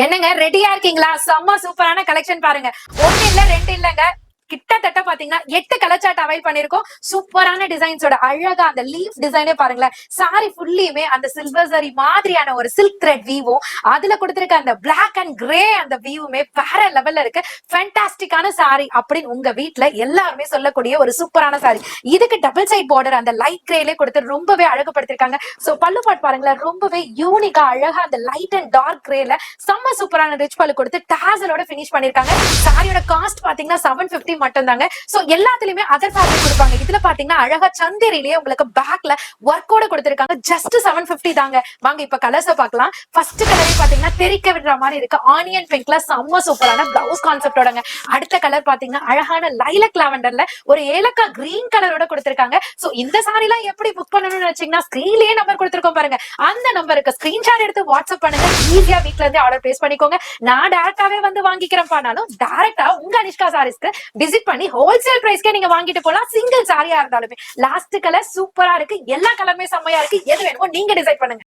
என்னங்க ரெடியா இருக்கீங்களா? செம்ம சூப்பரான கலெக்ஷன் பாருங்க. 1 இல்ல 2 இல்லங்க. கிட்டத்தட்ட பாத்தீங்கன்னா 8 கலர் சார்ட் அவைல் பண்ணிருக்கோம். சூப்பரான டிசைன்ஸோட அழகா அந்த லீஃப் டிசைனே பாருங்களேன். சாரி ஃபுல்லியுமே அந்த சில்வர் சரி மாதிரியான ஒரு சில்க் த்ரெட் வீவும், அதுல கொடுத்திருக்க அந்த பிளாக் அண்ட் கிரே அந்த வீவுமே வேற லெவல்ல இருக்கு. ஃபேண்டாஸ்டிக்கான சாரி அப்படின்னு உங்க வீட்ல எல்லாருமே சொல்லக்கூடிய ஒரு சூப்பரான சாரி. இதுக்கு டபுள் சைட் பார்டர் அந்த லைட் கிரேலே கொடுத்து ரொம்பவே அழகுபடுத்திருக்காங்க. சோ பல்லு பாட் பாருங்களேன், ரொம்பவே யூனிக்கா அழகா அந்த லைட் அண்ட் டார்க் கிரேல செம்ம சூப்பரான ரிச் பல்லு கொடுத்து டாசலோட ஃபினிஷ் பண்ணிருக்காங்க. சாரியோட காஸ்ட் பாத்தீங்கன்னா 750 மட்டும் தாங்க. சோ எல்லாத்துலயுமே அதர் ஃபேப்ரிக் கொடுப்பாங்க. இதுல பாத்தீங்கன்னா அழகா சந்தேரிலேயே உங்களுக்கு பேக்ல ஒர்க்கோட கொடுத்திருக்காங்க. ஜஸ்ட் 750 தாங்க. வாங்க இப்ப கலர்ஸ் பார்க்கலாம். ஃபர்ஸ்ட் கலரே பாத்தீங்கன்னா தெறிக்க விடுற மாதிரி இருக்கு. ஆனியன் பிங்க்ல செம்ம சூப்பரான பிளவுஸ் கான்செப்டோடங்க. அடுத்த கலர் பாத்தீங்கன்னா அழகான லைலக் லாவெண்டர்ல ஒரு ஏலக்கா கிரீன் கலரோட கொடுத்திருக்காங்க. சோ இந்த சாரி எல்லாம் எப்படி புக் பண்ணணும்னு நினைச்சீங்கன்னா ஸ்கிரீன்லயே நம்பர் கொடுத்திருக்கோம் பாருங்க. அந்த நம்பருக்கு ஸ்கிரீன்ஷாட் எடுத்து வாட்ஸ்அப் பண்ணுங்க. ஈஸியா வீட்ல இருந்தே ஆர்டர் பிளேஸ் பண்ணிக்கோங்க. நான் டைரக்டாவே வந்து வாங்கிக்கிறேன்பானாலும் டைரக்டா உங்க அனிஷ்கா சாரீஸ்க்கு விசிட் பண்ணி ஹோல்சேல் பிரைஸ்க்கே நீங்க வாங்கிட்டு போலாம். சிங்கிள் சாரியா இருந்தாலுமே. லாஸ்ட் கலர் சூப்பரா இருக்கு. எல்லா கலருமே செம்மையா இருக்கு. எது வேணுமோ நீங்க டிசைட் பண்ணுங்க.